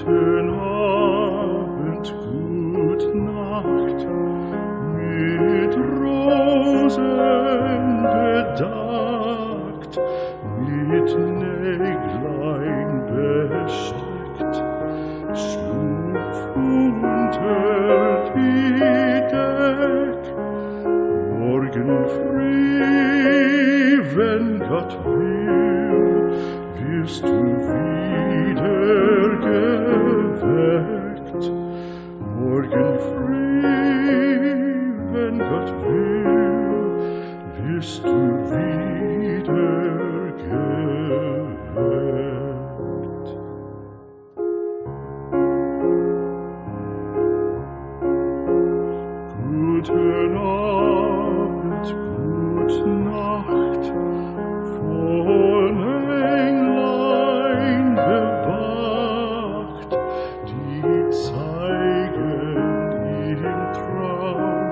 Guten Abend, gut Nacht, mit Rosen bedeckt, mit Näglein besteckt, schlupf unter die Deck. Morgen früh, wenn Gott will, wirst du wieder geweckt. Morgen früh, wenn Gott will, wirst du wieder geweckt. Guten Abend, gute Nacht, von Englein bewacht, die zeigen im Traum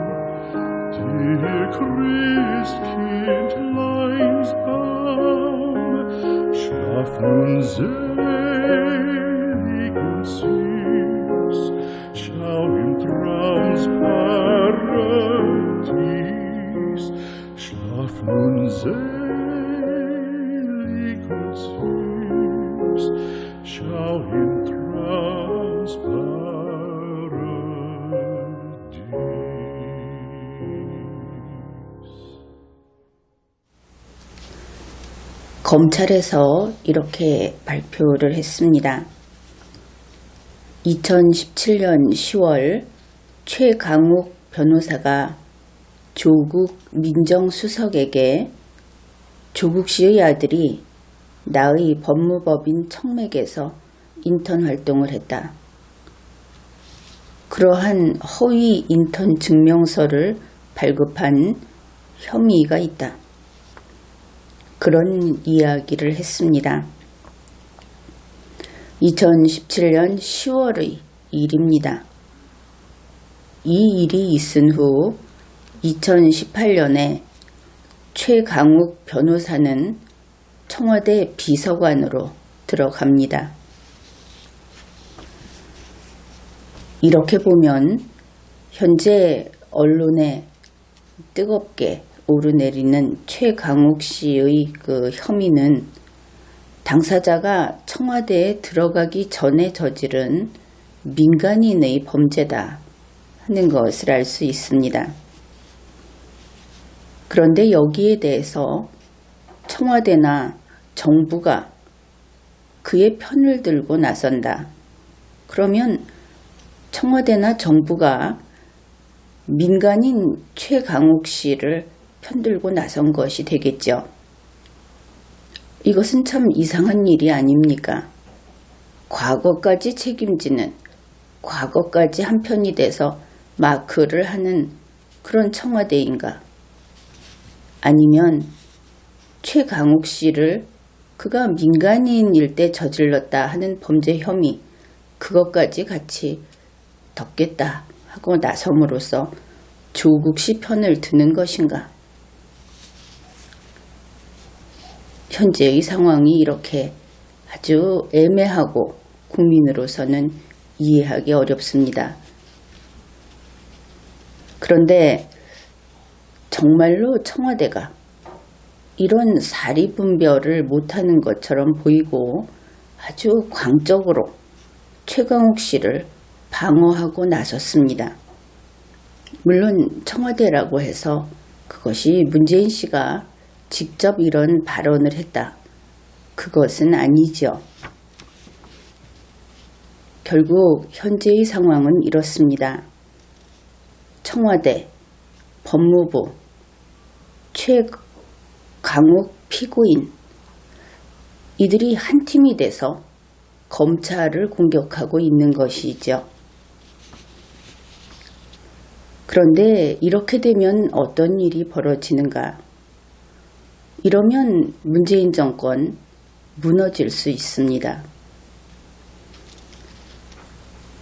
dir Christkindleins Baum. Schlaf nun selig und süß, schau im Traums Paradies. Schlaf nun selig und süß, schau im Traums Paradies. 검찰에서 이렇게 발표를 했습니다. 2017년 10월 최강욱 변호사가 조국 민정수석에게 조국 씨의 아들이 나의 법무법인 청맥에서 인턴 활동을 했다. 그러한 허위 인턴 증명서를 발급한 혐의가 있다. 그런 이야기를 했습니다. 2017년 10월의 일입니다. 이 일이 있은 후 2018년에 최강욱 변호사는 청와대 비서관으로 들어갑니다. 이렇게 보면 현재 언론에 뜨겁게 오르내리는 최강욱 씨의 그 혐의는 당사자가 청와대에 들어가기 전에 저지른 민간인의 범죄다 하는 것을 알 수 있습니다. 그런데 여기에 대해서 청와대나 정부가 그의 편을 들고 나선다. 그러면 청와대나 정부가 민간인 최강욱 씨를 편들고 나선 것이 되겠죠. 이것은 참 이상한 일이 아닙니까? 과거까지 책임지는, 과거까지 한편이 돼서 마크를 하는 그런 청와대인가? 아니면 최강욱 씨를 그가 민간인일 때 저질렀다 하는 범죄 혐의, 그것까지 같이 덮겠다 하고 나섬으로써 조국 씨 편을 드는 것인가? 현재의 상황이 이렇게 아주 애매하고 국민으로서는 이해하기 어렵습니다. 그런데 정말로 청와대가 이런 사리분별을 못하는 것처럼 보이고 아주 광적으로 최강욱 씨를 방어하고 나섰습니다. 물론 청와대라고 해서 그것이 문재인 씨가 직접 이런 발언을 했다. 그것은 아니죠. 결국 현재의 상황은 이렇습니다. 청와대, 법무부, 최강욱 피고인, 이들이 한 팀이 돼서 검찰을 공격하고 있는 것이죠. 그런데 이렇게 되면 어떤 일이 벌어지는가? 이러면 문재인 정권 무너질 수 있습니다.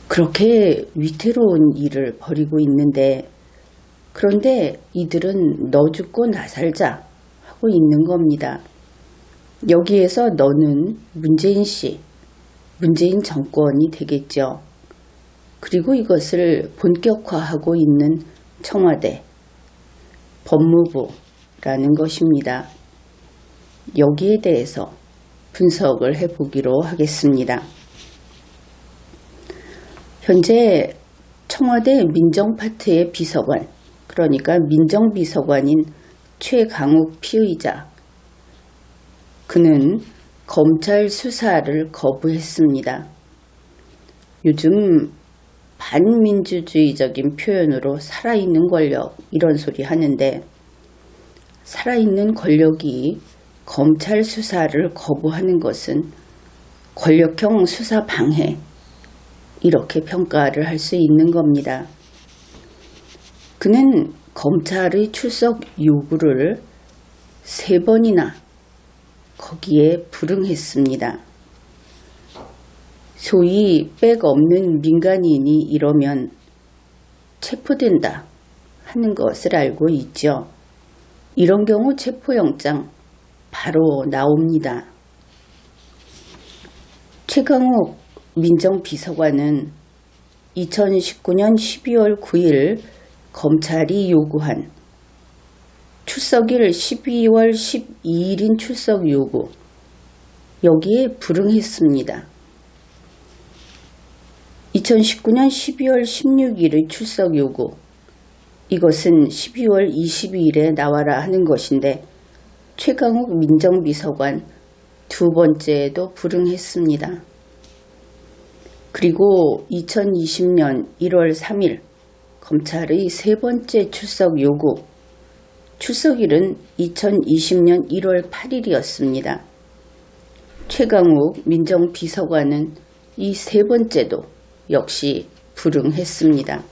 그렇게 위태로운 일을 벌이고 있는데, 그런데 이들은 너 죽고 나 살자 하고 있는 겁니다. 여기에서 너는 문재인 씨, 문재인 정권이 되겠죠. 그리고 이것을 본격화하고 있는 청와대, 법무부라는 것입니다. 여기에 대해서 분석을 해보기로 하겠습니다. 현재 청와대 민정파트의 비서관, 그러니까 민정비서관인 최강욱 피의자, 그는 검찰 수사를 거부했습니다. 요즘 반민주주의적인 표현으로 살아있는 권력 이런 소리 하는데, 살아있는 권력이 검찰 수사를 거부하는 것은 권력형 수사 방해, 이렇게 평가를 할 수 있는 겁니다. 그는 검찰의 출석 요구를 3번이나 거기에 불응했습니다. 소위 백 없는 민간인이 이러면 체포된다 하는 것을 알고 있죠. 이런 경우 체포영장 바로 나옵니다. 최강욱 민정비서관은 2019년 12월 9일 검찰이 요구한 출석일 12월 12일인 출석 요구, 여기에 불응했습니다. 2019년 12월 16일의 출석 요구, 이것은 12월 22일에 나와라 하는 것인데 최강욱 민정비서관 2번째에도 불응했습니다. 그리고 2020년 1월 3일 검찰의 3번째 출석 요구, 출석일은 2020년 1월 8일이었습니다. 최강욱 민정비서관은 이 3번째도 역시 불응했습니다.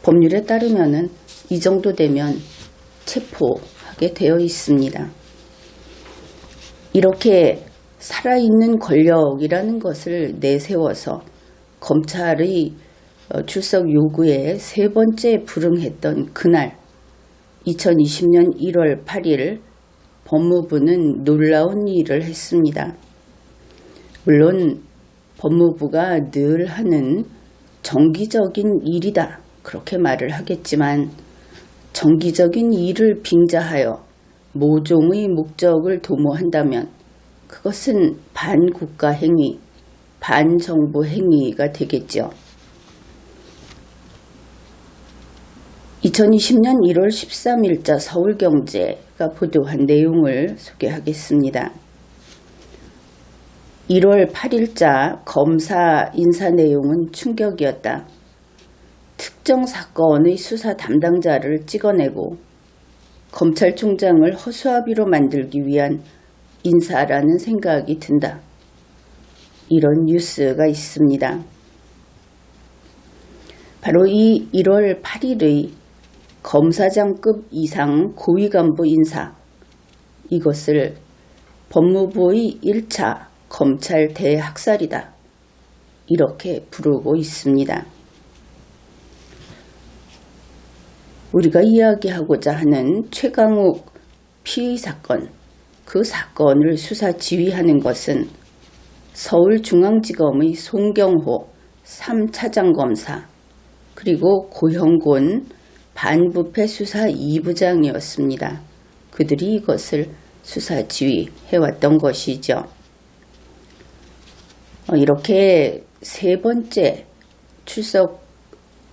법률에 따르면 이 정도 되면 체포하게 되어 있습니다. 이렇게 살아있는 권력이라는 것을 내세워서 검찰의 출석 요구에 3번째 불응했던 그날 2020년 1월 8일 법무부는 놀라운 일을 했습니다. 물론 법무부가 늘 하는 정기적인 일이다 그렇게 말을 하겠지만, 정기적인 일을 빙자하여 모종의 목적을 도모한다면 그것은 반국가 행위, 반정부 행위가 되겠죠. 2020년 1월 13일자 서울경제가 보도한 내용을 소개하겠습니다. 1월 8일자 검사 인사 내용은 충격이었다. 특정 사건의 수사 담당자를 찍어내고 검찰총장을 허수아비로 만들기 위한 인사라는 생각이 든다. 이런 뉴스가 있습니다. 바로 이 1월 8일의 검사장급 이상 고위간부 인사, 이것을 법무부의 1차 검찰 대학살이다, 이렇게 부르고 있습니다. 우리가 이야기하고자 하는 최강욱 피의 사건, 그 사건을 수사 지휘하는 것은 서울중앙지검의 송경호 3차장검사, 그리고 고형곤 반부패 수사 2부장이었습니다. 그들이 이것을 수사 지휘해왔던 것이죠. 이렇게 3번째 출석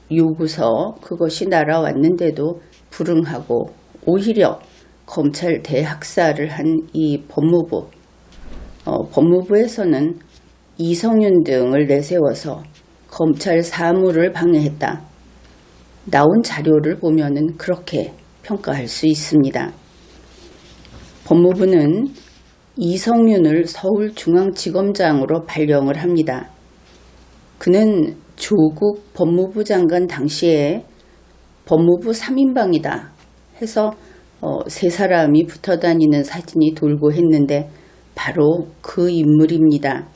요구서, 그것이 날아왔는데도 불응하고 오히려 검찰 대학살을 한 이 법무부, 법무부에서는 이성윤 등을 내세워서 검찰 사무를 방해했다. 나온 자료를 보면은 그렇게 평가할 수 있습니다. 법무부는 이성윤을 서울중앙지검장으로 발령을 합니다. 그는 조국 법무부 장관 당시에 법무부 3인방이다 해서 3사람이 붙어 다니는 사진이 돌고 했는데 바로 그 인물입니다.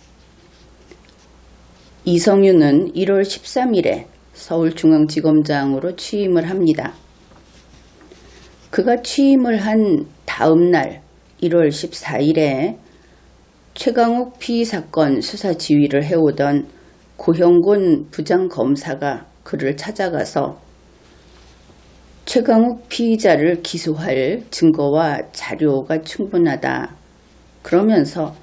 이성윤은 1월 13일에 서울중앙지검장으로 취임을 합니다. 그가 취임을 한 다음 날 1월 14일에 최강욱 피의 사건 수사 지휘를 해오던 고형곤 부장검사가 그를 찾아가서 최강욱 피의자를 기소할 증거와 자료가 충분하다. 그러면서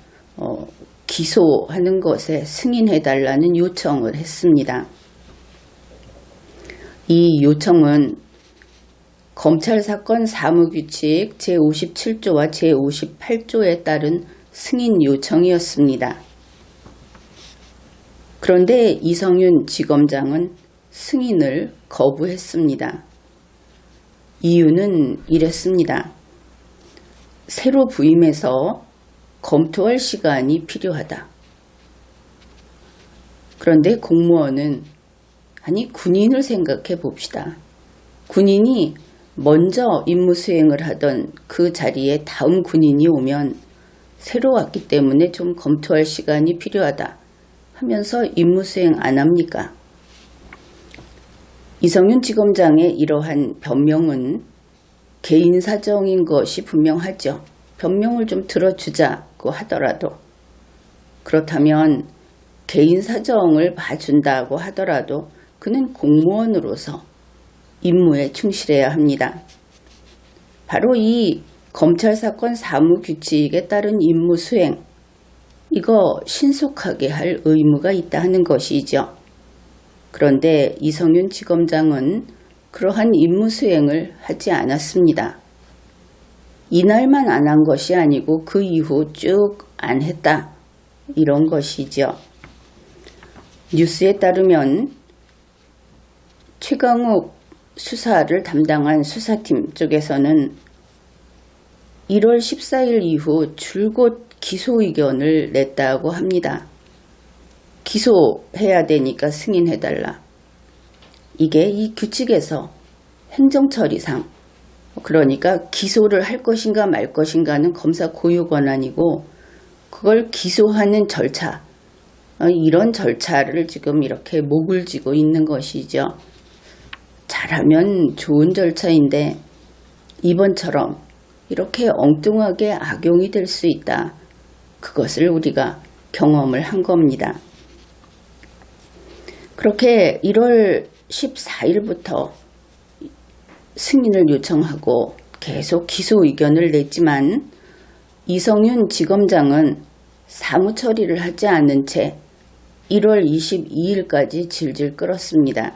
기소하는 것에 승인해달라는 요청을 했습니다. 이 요청은 검찰사건 사무규칙 제57조와 제58조에 따른 승인 요청이었습니다. 그런데 이성윤 지검장은 승인을 거부했습니다. 이유는 이랬습니다. 새로 부임해서 검토할 시간이 필요하다. 그런데 공무원은 아니 군인을 생각해 봅시다. 군인이 먼저 임무 수행을 하던 그 자리에 다음 군인이 오면 새로 왔기 때문에 좀 검토할 시간이 필요하다 하면서 임무 수행 안 합니까? 이성윤 지검장의 이러한 변명은 개인 사정인 것이 분명하죠. 변명을 좀 들어주자고 하더라도, 그렇다면 개인 사정을 봐준다고 하더라도 그는 공무원으로서 임무에 충실해야 합니다. 바로 이 검찰사건 사무규칙에 따른 임무 수행, 이거 신속하게 할 의무가 있다 하는 것이죠. 그런데 이성윤 지검장은 그러한 임무 수행을 하지 않았습니다. 이날만 안 한 것이 아니고 그 이후 쭉 안 했다, 이런 것이죠. 뉴스에 따르면 최강욱 수사를 담당한 수사팀 쪽에서는 1월 14일 이후 줄곧 기소 의견을 냈다고 합니다. 기소해야 되니까 승인해달라. 이게 이 규칙에서 행정처리상, 그러니까 기소를 할 것인가 말 것인가는 검사 고유 권한이고, 그걸 기소하는 절차, 이런 절차를 지금 이렇게 목을 쥐고 있는 것이죠. 잘하면 좋은 절차인데 이번처럼 이렇게 엉뚱하게 악용이 될 수 있다. 그것을 우리가 경험을 한 겁니다. 그렇게 1월 14일부터 승인을 요청하고 계속 기소 의견을 냈지만 이성윤 지검장은 사무 처리를 하지 않은 채 1월 22일까지 질질 끌었습니다.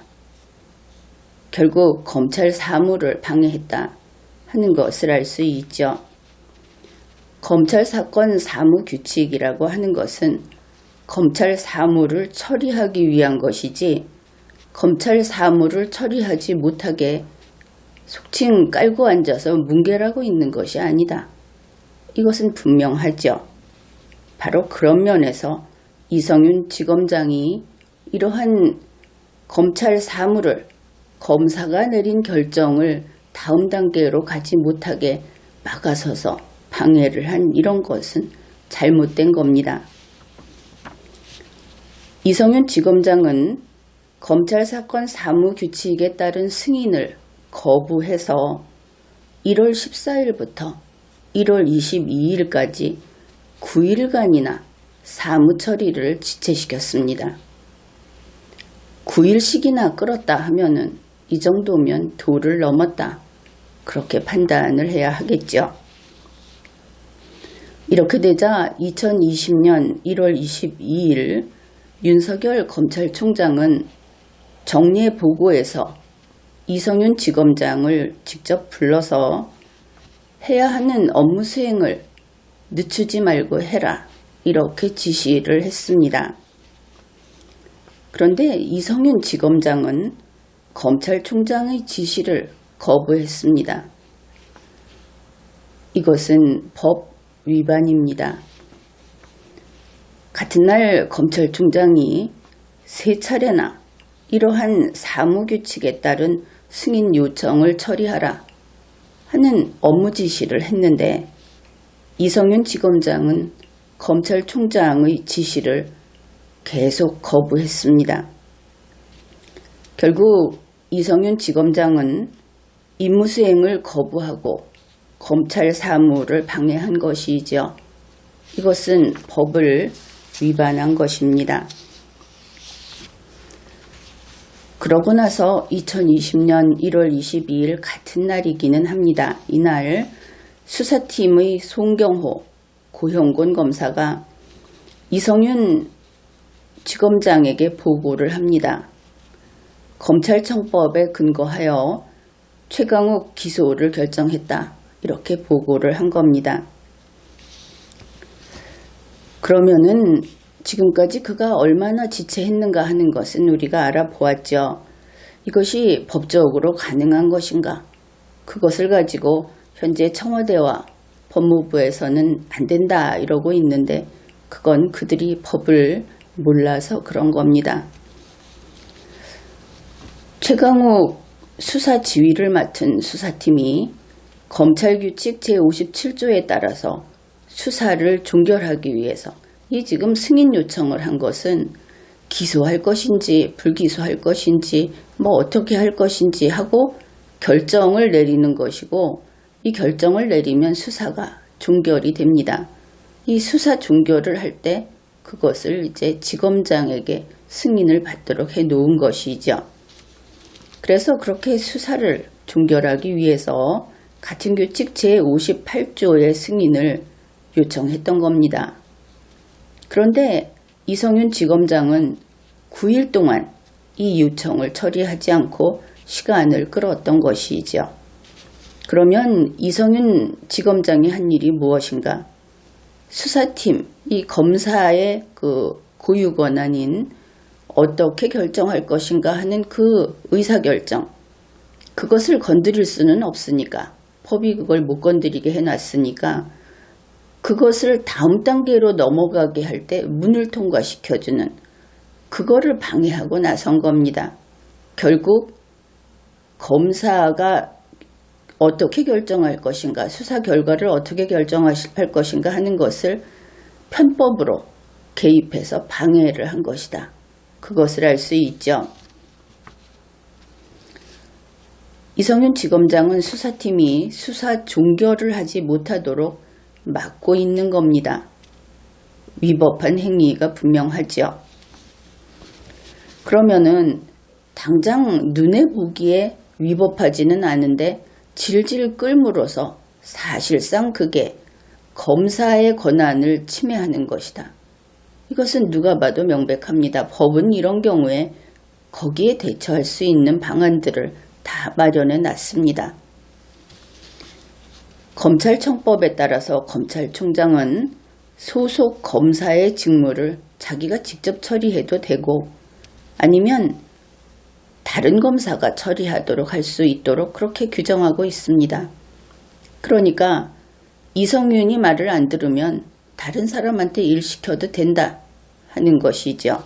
결국 검찰 사무를 방해했다 하는 것을 알 수 있죠. 검찰 사건 사무 규칙이라고 하는 것은 검찰 사무를 처리하기 위한 것이지, 검찰 사무를 처리하지 못하게 속칭 깔고 앉아서 뭉개라고 있는 것이 아니다. 이것은 분명하죠. 바로 그런 면에서 이성윤 지검장이 이러한 검찰 사무를, 검사가 내린 결정을 다음 단계로 가지 못하게 막아서서 방해를 한 이런 것은 잘못된 겁니다. 이성윤 지검장은 검찰 사건 사무 규칙에 따른 승인을 거부해서 1월 14일부터 1월 22일까지 9일간이나 사무 처리를 지체시켰습니다. 9일씩이나 끌었다 하면은 이 정도면 도를 넘었다, 그렇게 판단을 해야 하겠죠. 이렇게 되자 2020년 1월 22일 윤석열 검찰총장은 정례 보고에서 이성윤 지검장을 직접 불러서 해야 하는 업무 수행을 늦추지 말고 해라, 이렇게 지시를 했습니다. 그런데 이성윤 지검장은 검찰총장의 지시를 거부했습니다. 이것은 법 위반입니다. 같은 날 검찰총장이 3차례나 이러한 사무규칙에 따른 승인 요청을 처리하라 하는 업무 지시를 했는데, 이성윤 지검장은 검찰총장의 지시를 계속 거부했습니다. 결국 이성윤 지검장은 임무수행을 거부하고 검찰 사무를 방해한 것이죠. 이것은 법을 위반한 것입니다. 그러고 나서 2020년 1월 22일 같은 날이기는 합니다. 이날 수사팀의 송경호, 고형곤 검사가 이성윤 지검장에게 보고를 합니다. 검찰청법에 근거하여 최강욱 기소를 결정했다. 이렇게 보고를 한 겁니다. 그러면은 지금까지 그가 얼마나 지체했는가 하는 것은 우리가 알아보았죠. 이것이 법적으로 가능한 것인가? 그것을 가지고 현재 청와대와 법무부에서는 안 된다 이러고 있는데 그건 그들이 법을 몰라서 그런 겁니다. 최강욱 수사 지휘를 맡은 수사팀이 검찰규칙 제57조에 따라서 수사를 종결하기 위해서 이 지금 승인 요청을 한 것은 기소할 것인지 불기소할 것인지 뭐 어떻게 할 것인지 하고 결정을 내리는 것이고 이 결정을 내리면 수사가 종결이 됩니다. 이 수사 종결을 할 때 그것을 이제 지검장에게 승인을 받도록 해 놓은 것이죠. 그래서 그렇게 수사를 종결하기 위해서 같은 규칙 제58조의 승인을 요청했던 겁니다. 그런데 이성윤 지검장은 9일 동안 이 요청을 처리하지 않고 시간을 끌었던 것이죠. 그러면 이성윤 지검장이 한 일이 무엇인가? 수사팀, 이 검사의 그 고유 권한인 어떻게 결정할 것인가 하는 그 의사결정, 그것을 건드릴 수는 없으니까, 법이 그걸 못 건드리게 해놨으니까 그것을 다음 단계로 넘어가게 할 때 문을 통과시켜주는 그거를 방해하고 나선 겁니다. 결국 검사가 어떻게 결정할 것인가, 수사 결과를 어떻게 결정할 것인가 하는 것을 편법으로 개입해서 방해를 한 것이다. 그것을 알 수 있죠. 이성윤 지검장은 수사팀이 수사 종결을 하지 못하도록 막고 있는 겁니다. 위법한 행위가 분명하죠. 그러면은 당장 눈에 보기에 위법하지는 않은데 질질 끌므로써 사실상 그게 검사의 권한을 침해하는 것이다. 이것은 누가 봐도 명백합니다. 법은 이런 경우에 거기에 대처할 수 있는 방안들을 다 마련해 놨습니다. 검찰청법에 따라서 검찰총장은 소속 검사의 직무를 자기가 직접 처리해도 되고 아니면 다른 검사가 처리하도록 할 수 있도록 그렇게 규정하고 있습니다. 그러니까 이성윤이 말을 안 들으면 다른 사람한테 일 시켜도 된다 하는 것이죠.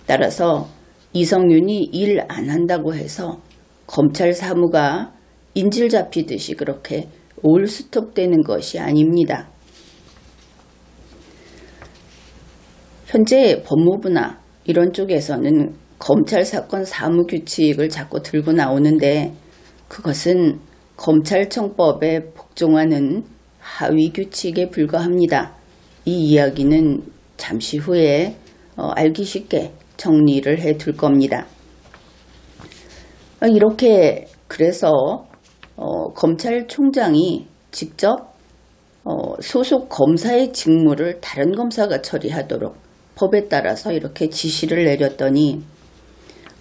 따라서 이성윤이 일 안 한다고 해서 검찰 사무가 인질 잡히듯이 그렇게 올스톱되는 것이 아닙니다. 현재 법무부나 이런 쪽에서는 검찰 사건 사무 규칙을 자꾸 들고 나오는데 그것은 검찰청법에 복종하는 하위 규칙에 불과합니다. 이 이야기는 잠시 후에 알기 쉽게 정리를 해 둘 겁니다. 이렇게 그래서 검찰총장이 직접 소속 검사의 직무를 다른 검사가 처리하도록 법에 따라서 이렇게 지시를 내렸더니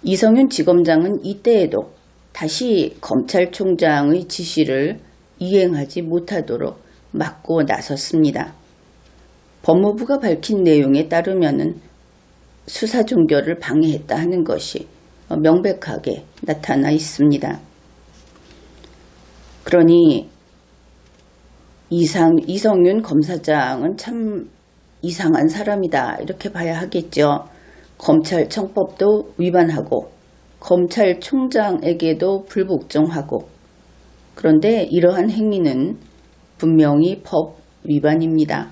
이성윤 지검장은 이때에도 다시 검찰총장의 지시를 이행하지 못하도록 막고 나섰습니다. 법무부가 밝힌 내용에 따르면은 수사 종결을 방해했다 하는 것이 명백하게 나타나 있습니다. 그러니 이성윤 검사장은 참 이상한 사람이다 이렇게 봐야 하겠죠. 검찰청법도 위반하고 검찰총장에게도 불복종하고 그런데 이러한 행위는 분명히 법 위반입니다.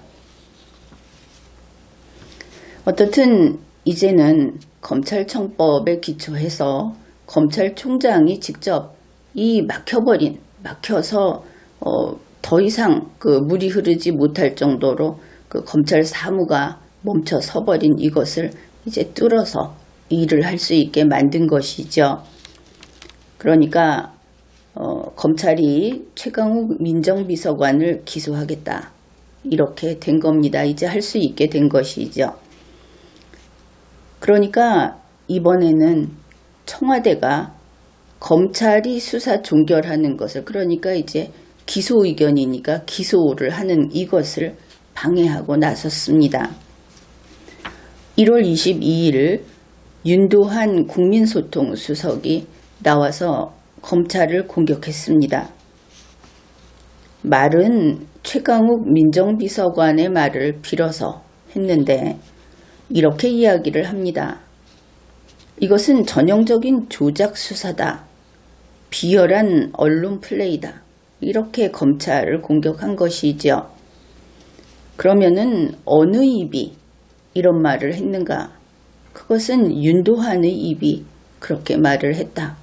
어떻든 이제는 검찰청법에 기초해서 검찰총장이 직접 이 막혀서 더 이상 그 물이 흐르지 못할 정도로 그 검찰 사무가 멈춰 서버린 이것을 이제 뚫어서 일을 할 수 있게 만든 것이죠. 그러니까 검찰이 최강욱 민정비서관을 기소하겠다. 이렇게 된 겁니다. 이제 할 수 있게 된 것이죠. 그러니까 이번에는 청와대가 검찰이 수사 종결하는 것을, 그러니까 이제 기소 의견이니까 기소를 하는 이것을 방해하고 나섰습니다. 1월 22일 윤도한 국민소통수석이 나와서 검찰을 공격했습니다. 말은 최강욱 민정비서관의 말을 빌어서 했는데 이렇게 이야기를 합니다. 이것은 전형적인 조작 수사다. 비열한 언론 플레이다. 이렇게 검찰을 공격한 것이죠. 그러면은 어느 입이 이런 말을 했는가? 그것은 윤도한의 입이 그렇게 말을 했다.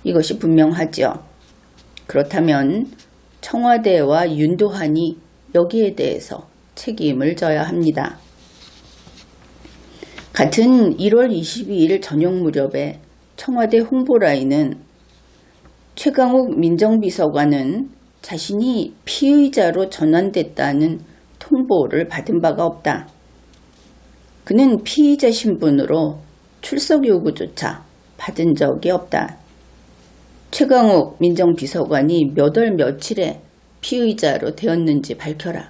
이것이 분명하죠. 그렇다면 청와대와 윤도한이 여기에 대해서 책임을 져야 합니다. 같은 1월 22일 저녁 무렵에 청와대 홍보라인은 최강욱 민정비서관은 자신이 피의자로 전환됐다는 통보를 받은 바가 없다. 그는 피의자 신분으로 출석 요구조차 받은 적이 없다. 최강욱 민정비서관이 몇 월 며칠에 피의자로 되었는지 밝혀라.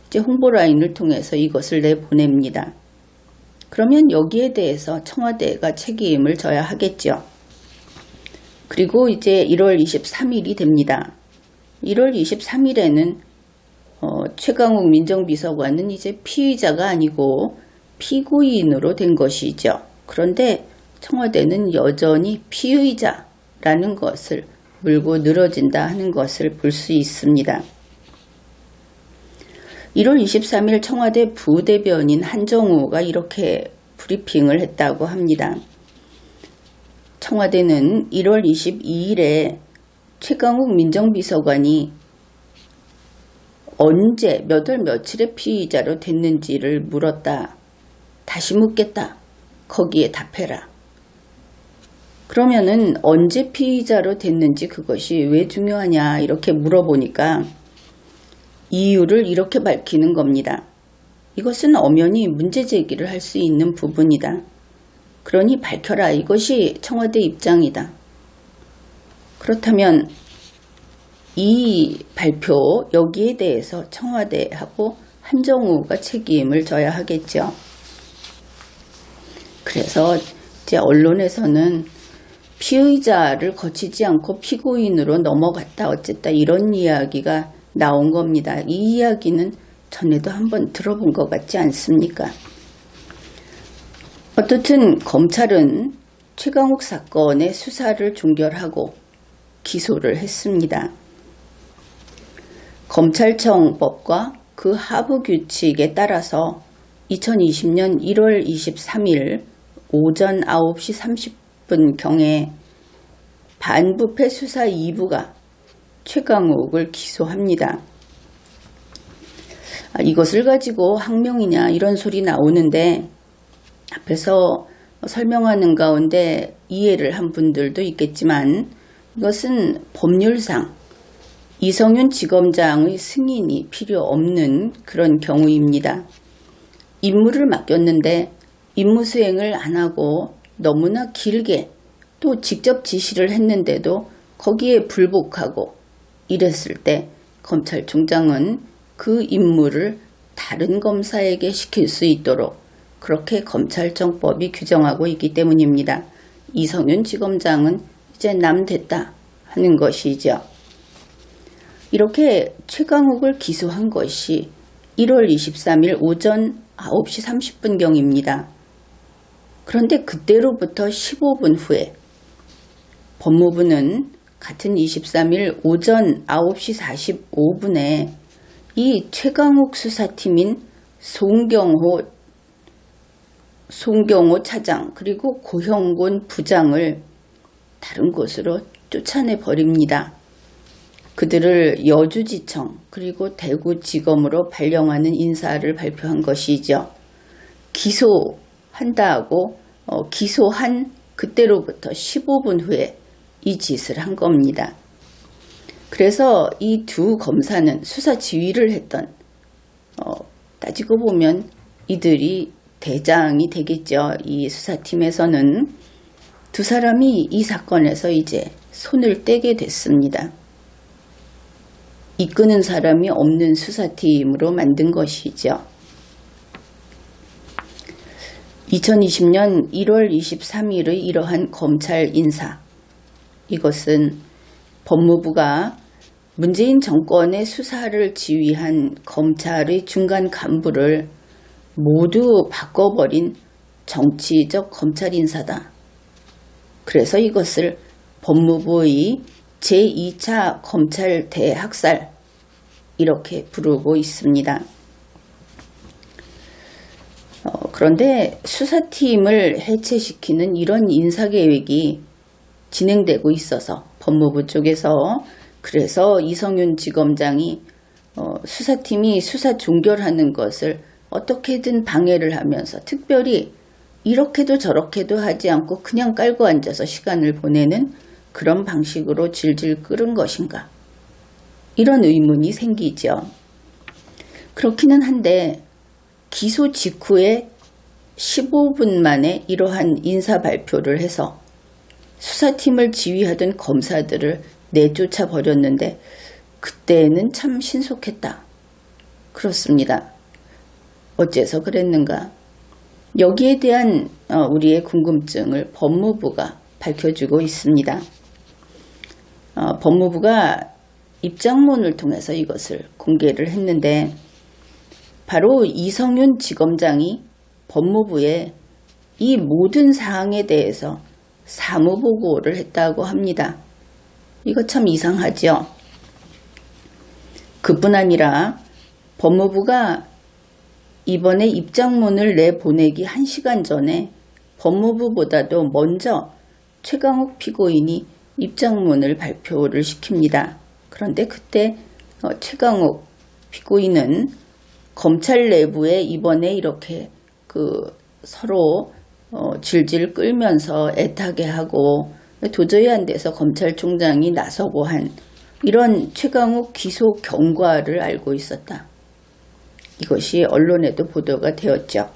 이제 홍보라인을 통해서 이것을 내보냅니다. 그러면 여기에 대해서 청와대가 책임을 져야 하겠죠. 그리고 이제 1월 23일이 됩니다. 1월 23일에는 최강욱 민정비서관은 이제 피의자가 아니고 피고인으로 된 것이죠. 그런데 청와대는 여전히 피의자라는 것을 물고 늘어진다 하는 것을 볼 수 있습니다. 1월 23일 청와대 부대변인 한정우가 이렇게 브리핑을 했다고 합니다. 청와대는 1월 22일에 최강욱 민정비서관이 언제 몇 월 며칠에 피의자로 됐는지를 물었다. 다시 묻겠다. 거기에 답해라. 그러면은 언제 피의자로 됐는지 그것이 왜 중요하냐 이렇게 물어보니까 이유를 이렇게 밝히는 겁니다. 이것은 엄연히 문제 제기를 할 수 있는 부분이다. 그러니 밝혀라. 이것이 청와대 입장이다. 그렇다면 이 발표 여기에 대해서 청와대하고 한정우가 책임을 져야 하겠죠. 그래서 이제 언론에서는 피의자를 거치지 않고 피고인으로 넘어갔다 어쨌다 이런 이야기가 나온 겁니다. 이 이야기는 전에도 한번 들어본 것 같지 않습니까? 어떻든 검찰은 최강욱 사건의 수사를 종결하고 기소를 했습니다. 검찰청법과 그 하부 규칙에 따라서 2020년 1월 23일 오전 9시 30분경에 반부패 수사 2부가 최강욱을 기소합니다. 이것을 가지고 항명이냐 이런 소리 나오는데 앞에서 설명하는 가운데 이해를 한 분들도 있겠지만 이것은 법률상 이성윤 지검장의 승인이 필요 없는 그런 경우입니다. 임무를 맡겼는데 임무 수행을 안 하고 너무나 길게 또 직접 지시를 했는데도 거기에 불복하고 이랬을 때 검찰총장은 그 임무를 다른 검사에게 시킬 수 있도록 그렇게 검찰청법이 규정하고 있기 때문입니다. 이성윤 지검장은 이제 남 됐다 하는 것이죠. 이렇게 최강욱을 기소한 것이 1월 23일 오전 9시 30분경입니다. 그런데 그때로부터 15분 후에 법무부는 같은 23일 오전 9시 45분에 이 최강욱 수사팀인 송경호 차장 그리고 고형곤 부장을 다른 곳으로 쫓아내 버립니다. 그들을 여주지청 그리고 대구지검으로 발령하는 인사를 발표한 것이죠. 기소한다고 기소한 그때로부터 15분 후에 이 짓을 한 겁니다. 그래서 이 두 검사는 수사 지휘를 했던 따지고 보면 이들이 대장이 되겠죠. 이 수사팀에서는 두 사람이 이 사건에서 이제 손을 떼게 됐습니다. 이끄는 사람이 없는 수사팀으로 만든 것이죠. 2020년 1월 23일의 이러한 검찰 인사, 이것은 법무부가 문재인 정권의 수사를 지휘한 검찰의 중간 간부를 모두 바꿔버린 정치적 검찰 인사다. 그래서 이것을 법무부의 제2차 검찰 대학살 이렇게 부르고 있습니다. 그런데 수사팀을 해체시키는 이런 인사계획이 진행되고 있어서 법무부 쪽에서 그래서 이성윤 지검장이 수사팀이 수사 종결하는 것을 어떻게든 방해를 하면서 특별히 이렇게도 저렇게도 하지 않고 그냥 깔고 앉아서 시간을 보내는 그런 방식으로 질질 끌은 것인가? 이런 의문이 생기죠. 그렇기는 한데 기소 직후에 15분 만에 이러한 인사 발표를 해서 수사팀을 지휘하던 검사들을 내쫓아 버렸는데 그때는 참 신속했다. 그렇습니다. 어째서 그랬는가? 여기에 대한 우리의 궁금증을 법무부가 밝혀주고 있습니다. 법무부가 입장문을 통해서 이것을 공개를 했는데 바로 이성윤 지검장이 법무부에 이 모든 사항에 대해서 사무보고를 했다고 합니다. 이거 참 이상하죠? 그뿐 아니라 법무부가 이번에 입장문을 내보내기 1시간 전에 법무부보다도 먼저 최강욱 피고인이 입장문을 발표를 시킵니다. 그런데 그때 최강욱 피고인은 검찰 내부에 이번에 이렇게 서로 질질 끌면서 애타게 하고 도저히 안 돼서 검찰총장이 나서고 한 이런 최강욱 기소 경과를 알고 있었다. 이것이 언론에도 보도가 되었죠.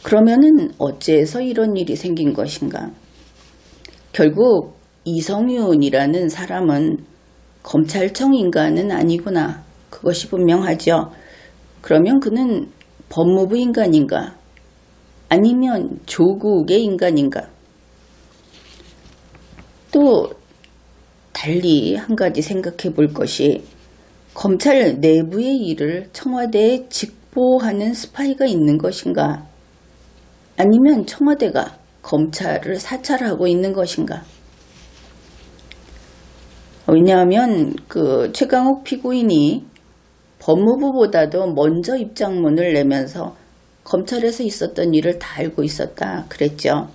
그러면은 어째서 이런 일이 생긴 것인가? 결국 이성윤이라는 사람은 검찰청 인간은 아니구나. 그것이 분명하죠. 그러면 그는 법무부 인간인가? 아니면 조국의 인간인가? 또 달리 한 가지 생각해 볼 것이 검찰 내부의 일을 청와대에 직보하는 스파이가 있는 것인가? 아니면 청와대가 검찰을 사찰하고 있는 것인가? 왜냐하면 최강욱 피고인이 법무부보다도 먼저 입장문을 내면서 검찰에서 있었던 일을 다 알고 있었다 그랬죠.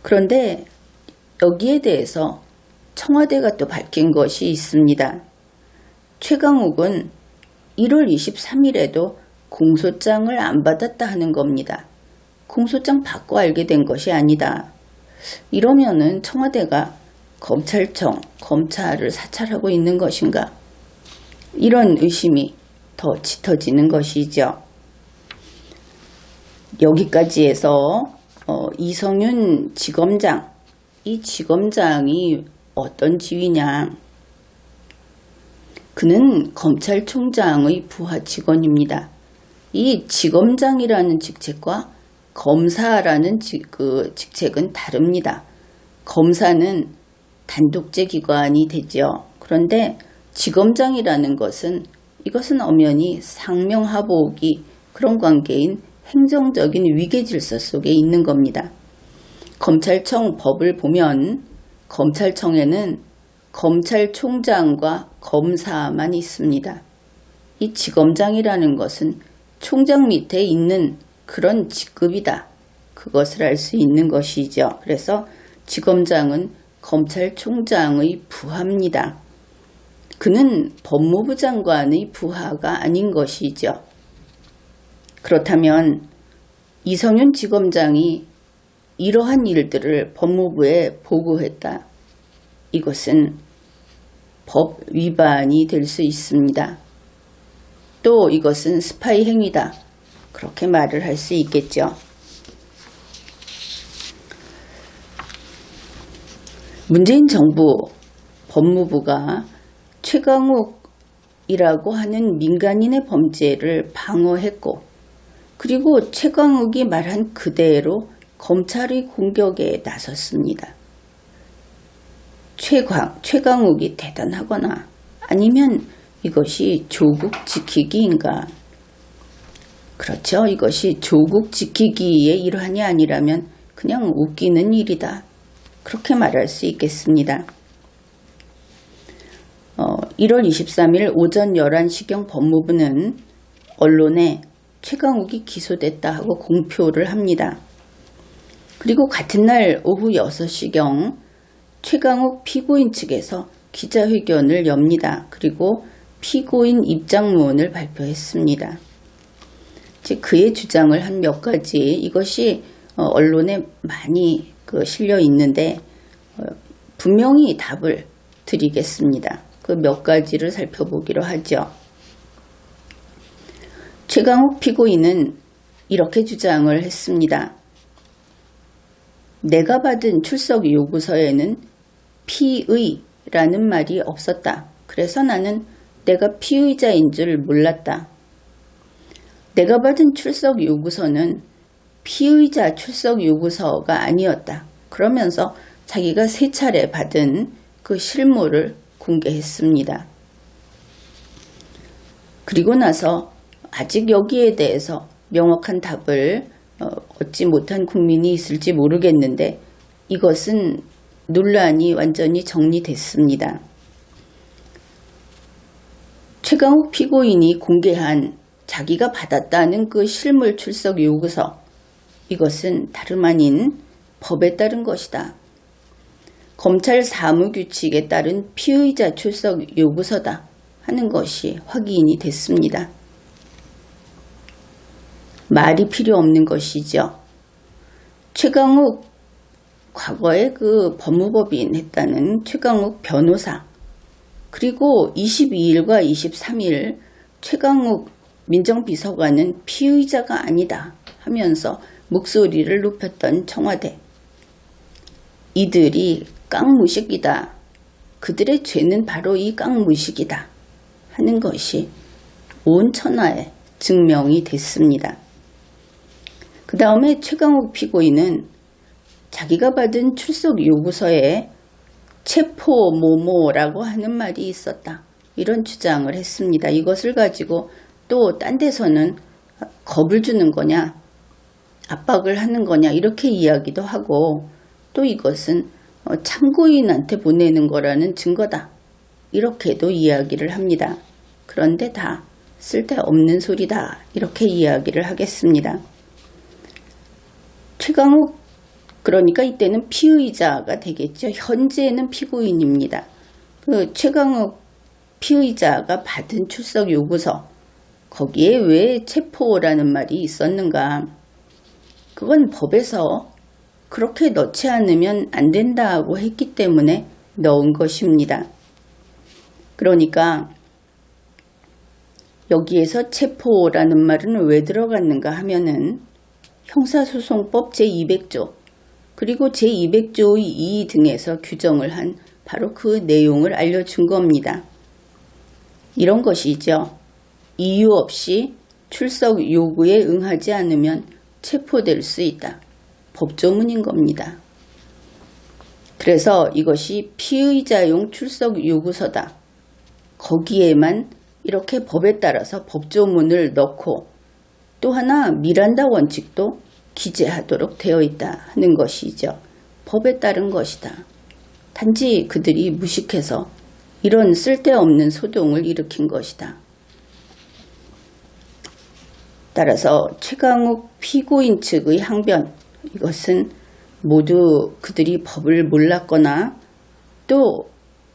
그런데 여기에 대해서 청와대가 또 밝힌 것이 있습니다. 최강욱은 1월 23일에도 공소장을 안 받았다 하는 겁니다. 공소장 받고 알게 된 것이 아니다. 이러면은 청와대가 검찰청, 검찰을 사찰하고 있는 것인가? 이런 의심이 더 짙어지는 것이죠. 여기까지 해서 이성윤 지검장, 이 지검장이 어떤 지위냐? 그는 검찰총장의 부하 직원입니다. 이 지검장이라는 직책과 검사라는 직책은 다릅니다. 검사는 단독제 기관이 되죠. 그런데 지검장이라는 것은 이것은 엄연히 상명하복이 그런 관계인 행정적인 위계질서 속에 있는 겁니다. 검찰청 법을 보면 검찰청에는 검찰총장과 검사만 있습니다. 이 지검장이라는 것은 총장 밑에 있는 그런 직급이다. 그것을 알 수 있는 것이죠. 그래서 지검장은 검찰총장의 부하입니다. 그는 법무부 장관의 부하가 아닌 것이죠. 그렇다면 이성윤 지검장이 이러한 일들을 법무부에 보고했다. 이것은 법 위반이 될 수 있습니다. 또 이것은 스파이 행위다. 그렇게 말을 할 수 있겠죠. 문재인 정부 법무부가 최강욱이라고 하는 민간인의 범죄를 방어했고, 그리고 최강욱이 말한 그대로 검찰의 공격에 나섰습니다. 최강욱이 대단하거나 아니면 이것이 조국 지키기인가? 그렇죠. 이것이 조국 지키기의 일환이 아니라면 그냥 웃기는 일이다. 그렇게 말할 수 있겠습니다. 1월 23일 오전 11시경 법무부는 언론에 최강욱이 기소됐다 하고 공표를 합니다. 그리고 같은 날 오후 6시경 최강욱 피고인 측에서 기자회견을 엽니다. 그리고 피고인 입장문을 발표했습니다. 즉 그의 주장을 한 몇 가지, 이것이 언론에 많이 실려 있는데 분명히 답을 드리겠습니다. 그 몇 가지를 살펴보기로 하죠. 최강욱 피고인은 이렇게 주장을 했습니다. 내가 받은 출석 요구서에는 피의라는 말이 없었다. 그래서 나는 내가 피의자인 줄 몰랐다. 내가 받은 출석 요구서는 피의자 출석 요구서가 아니었다. 그러면서 자기가 3차례 받은 그 실물을 공개했습니다. 그리고 나서 아직 여기에 대해서 명확한 답을 얻지 못한 국민이 있을지 모르겠는데 이것은 논란이 완전히 정리됐습니다. 최강욱 피고인이 공개한 자기가 받았다는 그 실물 출석 요구서, 이것은 다름 아닌 법에 따른 것이다. 검찰 사무규칙에 따른 피의자 출석 요구서다 하는 것이 확인이 됐습니다. 말이 필요 없는 것이죠. 최강욱, 과거에 그 법무법인 했다는 최강욱 변호사, 그리고 22일과 23일 최강욱 민정비서관은 피의자가 아니다 하면서 목소리를 높였던 청와대. 이들이 깡무식이다. 그들의 죄는 바로 이 깡무식이다 하는 것이 온 천하에 증명이 됐습니다. 그 다음에 최강욱 피고인은 자기가 받은 출석 요구서에 체포모모라고 하는 말이 있었다. 이런 주장을 했습니다. 이것을 가지고 또 딴 데서는 겁을 주는 거냐, 압박을 하는 거냐 이렇게 이야기도 하고, 또 이것은 참고인한테 보내는 거라는 증거다. 이렇게도 이야기를 합니다. 그런데 다 쓸데없는 소리다. 이렇게 이야기를 하겠습니다. 최강욱, 그러니까 이때는 피의자가 되겠죠. 현재는 피고인입니다. 그 최강욱 피의자가 받은 출석 요구서, 거기에 왜 체포라는 말이 있었는가? 그건 법에서 그렇게 넣지 않으면 안 된다고 했기 때문에 넣은 것입니다. 그러니까 여기에서 체포라는 말은 왜 들어갔는가 하면은 형사소송법 제200조 그리고 제200조의 2 등에서 규정을 한 바로 그 내용을 알려준 겁니다. 이런 것이죠. 이유 없이 출석 요구에 응하지 않으면 체포될 수 있다. 법조문인 겁니다. 그래서 이것이 피의자용 출석 요구서다. 거기에만 이렇게 법에 따라서 법조문을 넣고 또 하나 미란다 원칙도 기재하도록 되어 있다 하는 것이죠. 법에 따른 것이다. 단지 그들이 무식해서 이런 쓸데없는 소동을 일으킨 것이다. 따라서 최강욱 피고인 측의 항변, 이것은 모두 그들이 법을 몰랐거나 또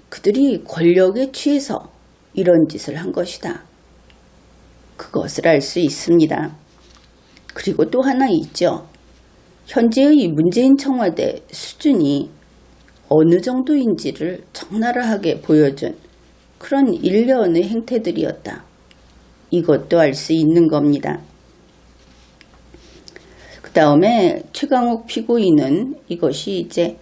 그들이 권력에 취해서 이런 짓을 한 것이다. 그것을 알 수 있습니다. 그리고 또 하나 있죠. 현재의 문재인 청와대 수준이 어느 정도인지를 적나라하게 보여준 그런 일련의 행태들이었다. 이것도 알 수 있는 겁니다. 그 다음에 최강욱 피고인은 이것이 이제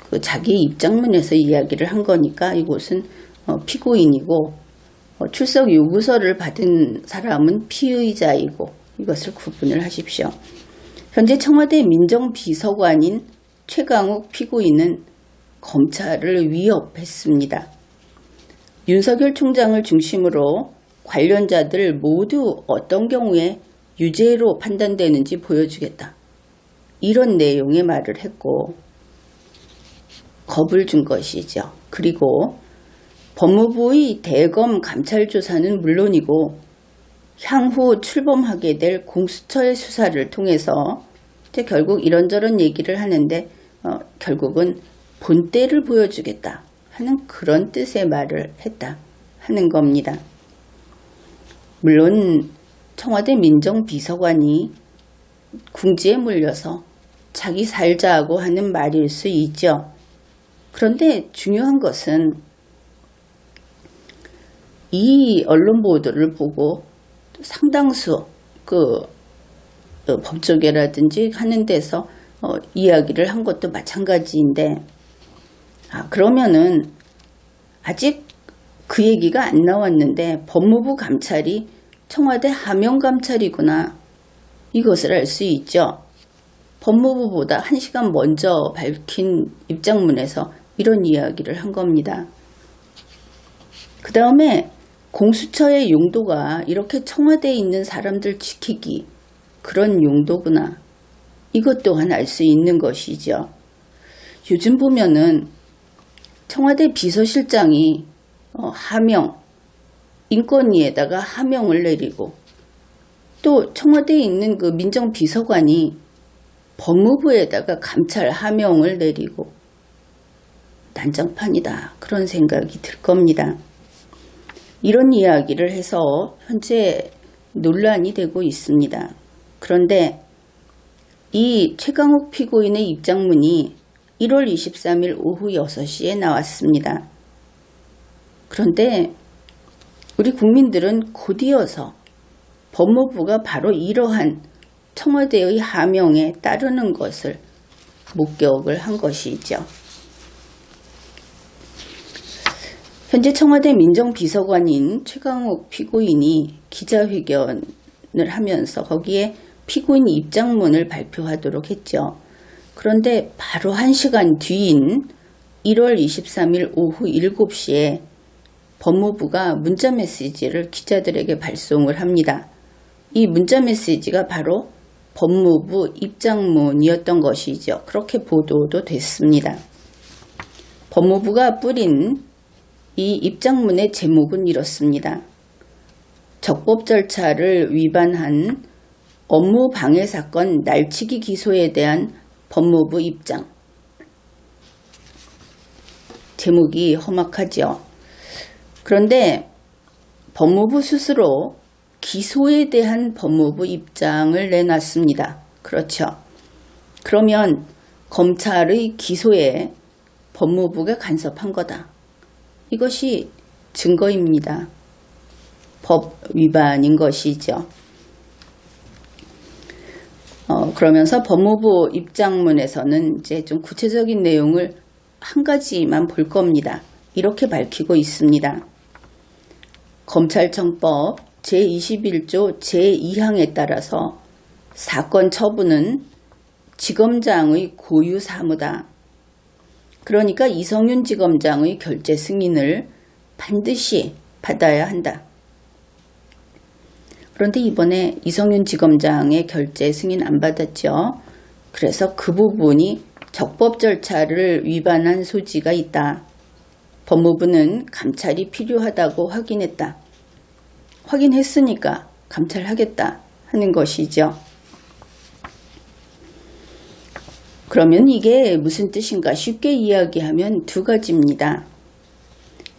그 자기 입장문에서 이야기를 한 거니까 이곳은 피고인이고 출석 요구서를 받은 사람은 피의자이고 이것을 구분을 하십시오. 현재 청와대 민정비서관인 최강욱 피고인은 검찰을 위협했습니다. 윤석열 총장을 중심으로 관련자들 모두 어떤 경우에 유죄로 판단되는지 보여주겠다. 이런 내용의 말을 했고 겁을 준 것이죠. 그리고 법무부의 대검 감찰 조사는 물론이고 향후 출범하게 될 공수처의 수사를 통해서 이제 결국 이런저런 얘기를 하는데 결국은 본때를 보여주겠다 하는 그런 뜻의 말을 했다 하는 겁니다. 물론 청와대 민정비서관이 궁지에 몰려서 자기 살자고 하는 말일 수 있죠. 그런데 중요한 것은 이 언론 보도를 보고 상당수 법조계라든지 하는 데서 이야기를 한 것도 마찬가지인데 그러면은 아직 그 얘기가 안 나왔는데 법무부 감찰이 청와대 하명 감찰이구나. 이것을 알 수 있죠. 법무부보다 1시간 먼저 밝힌 입장문에서 이런 이야기를 한 겁니다. 그 다음에 공수처의 용도가 이렇게 청와대에 있는 사람들 지키기 그런 용도구나. 이것 또한 알 수 있는 것이죠. 요즘 보면은 청와대 비서실장이 하명, 인권위에다가 하명을 내리고 또 청와대에 있는 그 민정비서관이 법무부에다가 감찰 하명을 내리고 난장판이다. 그런 생각이 들 겁니다. 이런 이야기를 해서 현재 논란이 되고 있습니다. 그런데 이 최강욱 피고인의 입장문이 1월 23일 오후 6시에 나왔습니다. 그런데 우리 국민들은 곧이어서 법무부가 바로 이러한 청와대의 하명에 따르는 것을 목격을 한 것이죠. 현재 청와대 민정비서관인 최강욱 피고인이 기자회견을 하면서 거기에 피고인 입장문을 발표하도록 했죠. 그런데 바로 1시간 뒤인 1월 23일 오후 7시에 법무부가 문자 메시지를 기자들에게 발송을 합니다. 이 문자 메시지가 바로 법무부 입장문이었던 것이죠. 그렇게 보도도 됐습니다. 법무부가 뿌린 이 입장문의 제목은 이렇습니다. 적법 절차를 위반한 업무 방해 사건 날치기 기소에 대한 법무부 입장. 제목이 험악하죠. 그런데 법무부 스스로 기소에 대한 법무부 입장을 내놨습니다. 그렇죠. 그러면 검찰의 기소에 법무부가 간섭한 거다. 이것이 증거입니다. 법 위반인 것이죠. 그러면서 법무부 입장문에서는 이제 좀 구체적인 내용을 한 가지만 볼 겁니다. 이렇게 밝히고 있습니다. 검찰청법 제21조 제2항에 따라서 사건 처분은 지검장의 고유 사무다. 그러니까 이성윤 지검장의 결재 승인을 반드시 받아야 한다. 그런데 이번에 이성윤 지검장의 결재 승인 안 받았죠. 그래서 그 부분이 적법 절차를 위반한 소지가 있다. 법무부는 감찰이 필요하다고 확인했다. 확인했으니까 감찰하겠다 하는 것이죠. 그러면 이게 무슨 뜻인가 쉽게 이야기하면 두 가지입니다.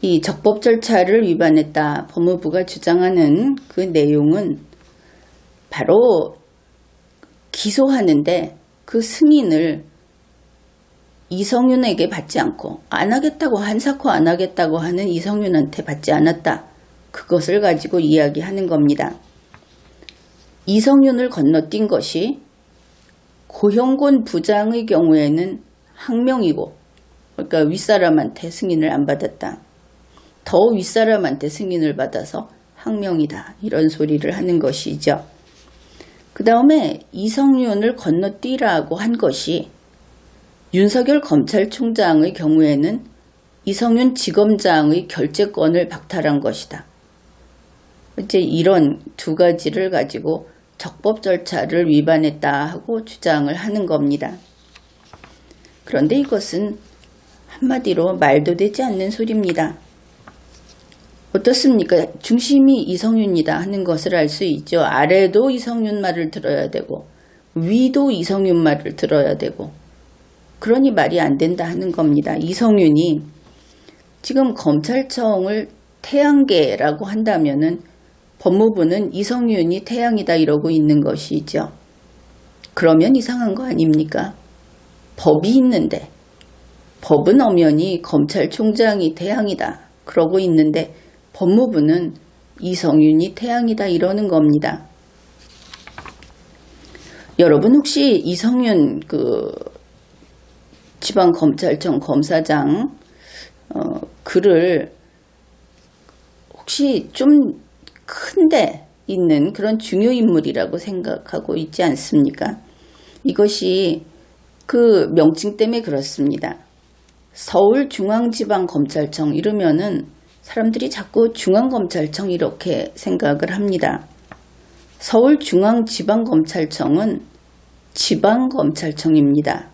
이 적법 절차를 위반했다 법무부가 주장하는 그 내용은 바로 기소하는데 그 승인을 이성윤에게 받지 않고 안 하겠다고 한사코 안 하겠다고 하는 이성윤한테 받지 않았다. 그것을 가지고 이야기하는 겁니다. 이성윤을 건너뛴 것이 고형곤 부장의 경우에는 항명이고 그러니까 윗사람한테 승인을 안 받았다. 더 윗사람한테 승인을 받아서 항명이다. 이런 소리를 하는 것이죠. 그 다음에 이성윤을 건너뛰라고 한 것이 윤석열 검찰총장의 경우에는 이성윤 지검장의 결재권을 박탈한 것이다. 이제 이런 두 가지를 가지고 적법 절차를 위반했다 하고 주장을 하는 겁니다. 그런데 이것은 한마디로 말도 되지 않는 소리입니다. 어떻습니까? 중심이 이성윤이다 하는 것을 알 수 있죠. 아래도 이성윤 말을 들어야 되고 위도 이성윤 말을 들어야 되고 그러니 말이 안 된다 하는 겁니다. 이성윤이 지금 검찰청을 태양계라고 한다면은 법무부는 이성윤이 태양이다 이러고 있는 것이죠. 그러면 이상한 거 아닙니까? 법이 있는데 법은 엄연히 검찰총장이 태양이다 그러고 있는데 법무부는 이성윤이 태양이다 이러는 겁니다. 여러분 혹시 이성윤 지방검찰청 검사장 글을 혹시 좀 큰데 있는 그런 중요 인물이라고 생각하고 있지 않습니까? 이것이 그 명칭 때문에 그렇습니다. 서울중앙지방검찰청 이러면은 사람들이 자꾸 중앙검찰청 이렇게 생각을 합니다. 서울중앙지방검찰청은 지방검찰청입니다.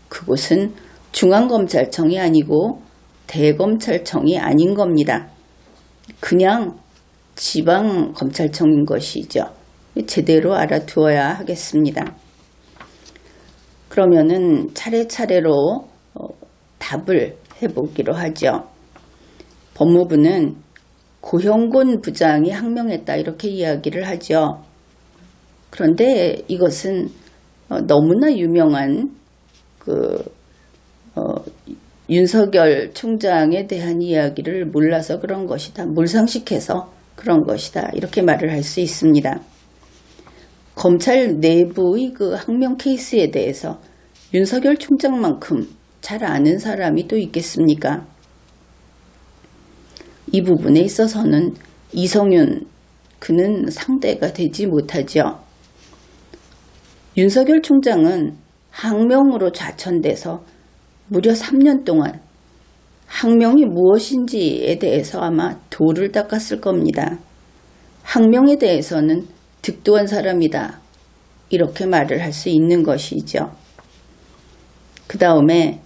그곳은 중앙검찰청이 아니고 대검찰청이 아닌 겁니다. 그냥 지방검찰청인 것이죠. 제대로 알아두어야 하겠습니다. 그러면은 차례차례로 답을 해보기로 하죠. 법무부는 고형곤 부장이 항명했다 이렇게 이야기를 하죠. 그런데 이것은 너무나 유명한 윤석열 총장에 대한 이야기를 몰라서 그런 것이다. 몰상식해서 그런 것이다. 이렇게 말을 할 수 있습니다. 검찰 내부의 그 항명 케이스에 대해서 윤석열 총장만큼 잘 아는 사람이 또 있겠습니까? 이 부분에 있어서는 이성윤 그는 상대가 되지 못하죠. 윤석열 총장은 항명으로 좌천돼서 무려 3년 동안 항명이 무엇인지에 대해서 아마 도를 닦았을 겁니다. 항명에 대해서는 득도한 사람이다. 이렇게 말을 할 수 있는 것이죠. 그 다음에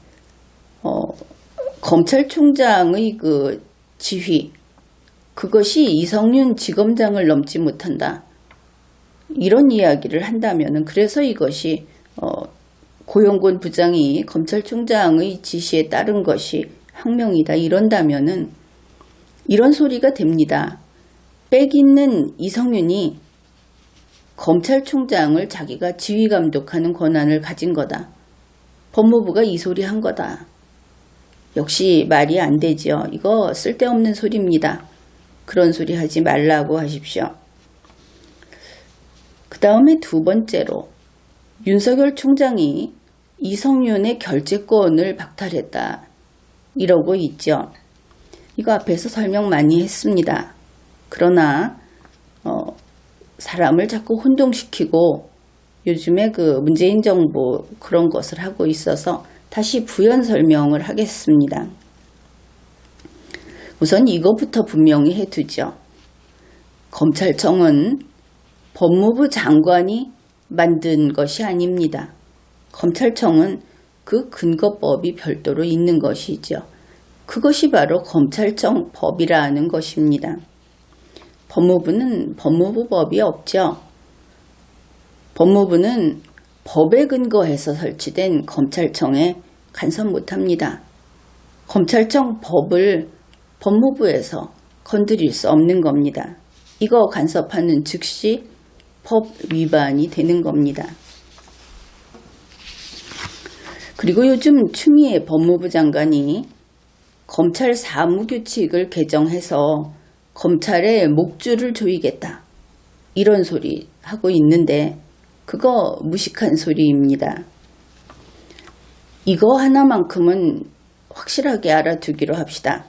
검찰총장의 그 지휘 그것이 이성윤 지검장을 넘지 못한다. 이런 이야기를 한다면은 그래서 이것이 고형곤 부장이 검찰총장의 지시에 따른 것이 항명이다 이런다면은 이런 소리가 됩니다. 빽 있는 이성윤이 검찰총장을 자기가 지휘 감독하는 권한을 가진 거다. 법무부가 이 소리 한 거다. 역시 말이 안 되죠. 이거 쓸데없는 소리입니다. 그런 소리 하지 말라고 하십시오. 그 다음에 두 번째로 윤석열 총장이 이성윤의 결재권을 박탈했다. 이러고 있죠. 이거 앞에서 설명 많이 했습니다. 그러나 사람을 자꾸 혼동시키고 요즘에 그 문재인 정부 그런 것을 하고 있어서 다시 부연 설명을 하겠습니다. 우선 이것부터 분명히 해두죠. 검찰청은 법무부 장관이 만든 것이 아닙니다. 검찰청은 그 근거법이 별도로 있는 것이죠. 그것이 바로 검찰청 법이라는 것입니다. 법무부는 법무부법이 없죠. 법무부는 법에 근거해서 설치된 검찰청에 간섭 못합니다. 검찰청 법을 법무부에서 건드릴 수 없는 겁니다. 이거 간섭하는 즉시 법 위반이 되는 겁니다. 그리고 요즘 추미애 법무부 장관이 검찰 사무규칙을 개정해서 검찰의 목줄을 조이겠다. 이런 소리 하고 있는데 그거 무식한 소리입니다. 이거 하나만큼은 확실하게 알아두기로 합시다.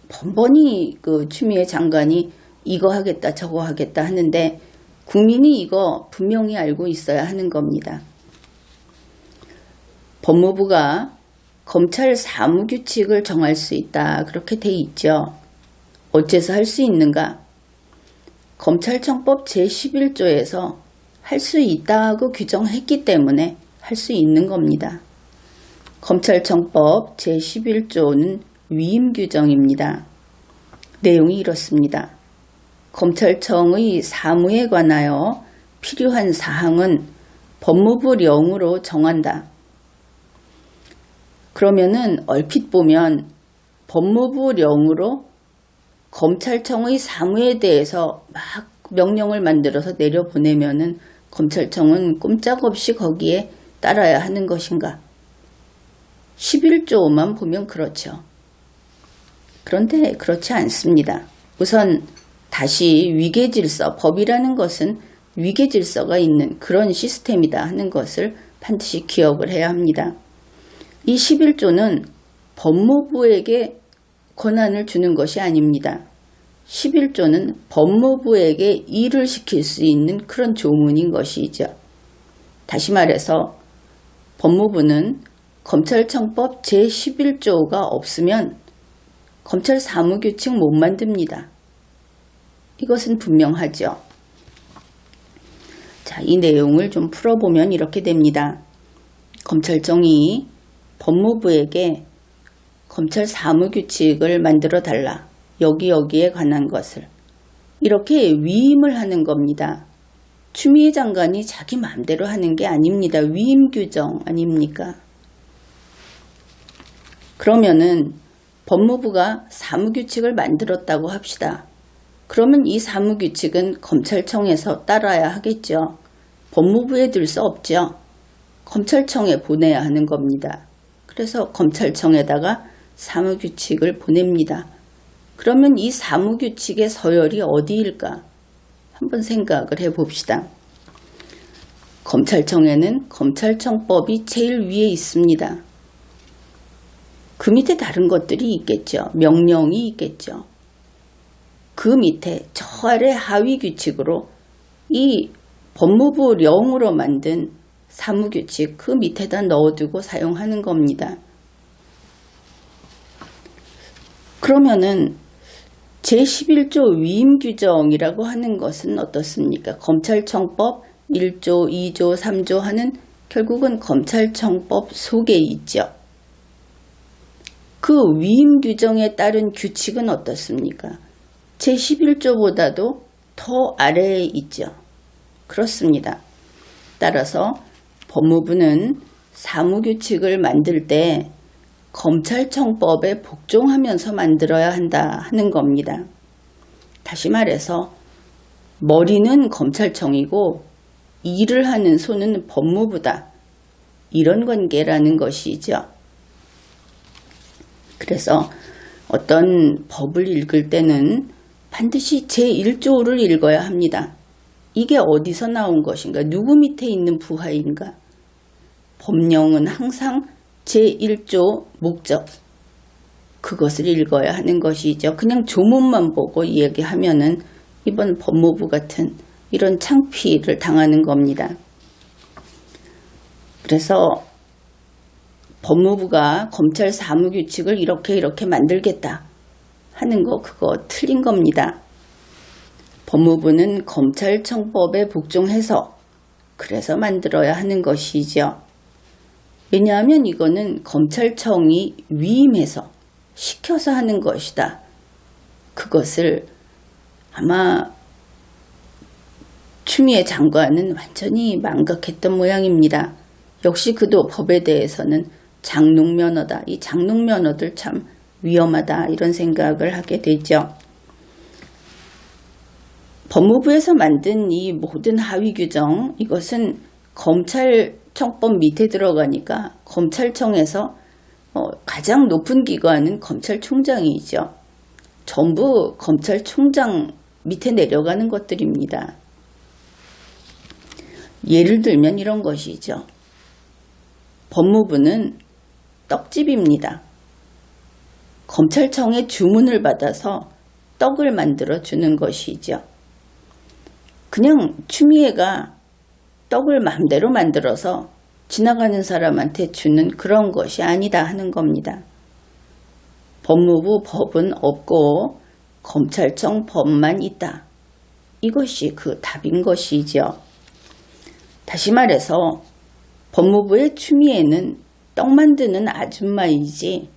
번번이 그 추미애 장관이 이거 하겠다 저거 하겠다 하는데 국민이 이거 분명히 알고 있어야 하는 겁니다. 법무부가 검찰 사무규칙을 정할 수 있다. 그렇게 돼 있죠. 어째서 할 수 있는가? 검찰청법 제11조에서 할 수 있다고 규정했기 때문에 할 수 있는 겁니다. 검찰청법 제11조는 위임 규정입니다. 내용이 이렇습니다. 검찰청의 사무에 관하여 필요한 사항은 법무부령으로 정한다. 그러면은 얼핏 보면 법무부령으로 검찰청의 사무에 대해서 막 명령을 만들어서 내려보내면은 검찰청은 꼼짝없이 거기에 따라야 하는 것인가? 11조만 보면 그렇죠. 그런데 그렇지 않습니다. 우선 다시 위계질서, 법이라는 것은 위계질서가 있는 그런 시스템이다 하는 것을 반드시 기억을 해야 합니다. 이 11조는 법무부에게 권한을 주는 것이 아닙니다. 11조는 법무부에게 일을 시킬 수 있는 그런 조문인 것이죠. 다시 말해서 법무부는 검찰청법 제11조가 없으면 검찰 사무규칙 못 만듭니다. 이것은 분명하죠. 자, 이 내용을 좀 풀어보면 이렇게 됩니다. 검찰청이 법무부에게 검찰 사무규칙을 만들어 달라. 여기에 관한 것을. 이렇게 위임을 하는 겁니다. 추미애 장관이 자기 마음대로 하는 게 아닙니다. 위임 규정 아닙니까? 그러면은 법무부가 사무규칙을 만들었다고 합시다. 그러면 이 사무규칙은 검찰청에서 따라야 하겠죠. 법무부에 둘 수 없죠. 검찰청에 보내야 하는 겁니다. 그래서 검찰청에다가 사무규칙을 보냅니다. 그러면 이 사무규칙의 서열이 어디일까? 한번 생각을 해봅시다. 검찰청에는 검찰청법이 제일 위에 있습니다. 그 밑에 다른 것들이 있겠죠. 명령이 있겠죠. 그 밑에 저 아래 하위 규칙으로 이 법무부령으로 만든 사무규칙 그 밑에다 넣어두고 사용하는 겁니다. 그러면은 제11조 위임규정이라고 하는 것은 어떻습니까? 검찰청법 1조, 2조, 3조 하는 결국은 검찰청법 속에 있죠. 그 위임규정에 따른 규칙은 어떻습니까? 제11조보다도 더 아래에 있죠. 그렇습니다. 따라서 법무부는 사무규칙을 만들 때 검찰청법에 복종하면서 만들어야 한다 하는 겁니다. 다시 말해서 머리는 검찰청이고 일을 하는 손은 법무부다. 이런 관계라는 것이죠. 그래서 어떤 법을 읽을 때는 반드시 제1조를 읽어야 합니다. 이게 어디서 나온 것인가? 누구 밑에 있는 부하인가? 법령은 항상 제1조 목적 그것을 읽어야 하는 것이죠. 그냥 조문만 보고 얘기하면은 이번 법무부 같은 이런 창피를 당하는 겁니다. 그래서 법무부가 검찰 사무규칙을 이렇게 만들겠다 하는 거 그거 틀린 겁니다. 법무부는 검찰청법에 복종해서 그래서 만들어야 하는 것이죠. 왜냐하면 이거는 검찰청이 위임해서 시켜서 하는 것이다. 그것을 아마 추미애 장관은 완전히 망각했던 모양입니다. 역시 그도 법에 대해서는 장롱면허다. 이 장롱면허들 참 위험하다 이런 생각을 하게 되죠. 법무부에서 만든 이 모든 하위 규정, 이것은 검찰청법 밑에 들어가니까 검찰청에서 가장 높은 기관은 검찰총장이죠. 전부 검찰총장 밑에 내려가는 것들입니다. 예를 들면 이런 것이죠. 법무부는 떡집입니다. 검찰청의 주문을 받아서 떡을 만들어 주는 것이죠. 그냥 추미애가 떡을 마음대로 만들어서 지나가는 사람한테 주는 그런 것이 아니다 하는 겁니다. 법무부 법은 없고 검찰청 법만 있다. 이것이 그 답인 것이죠. 다시 말해서 법무부의 추미애는 떡 만드는 아줌마이지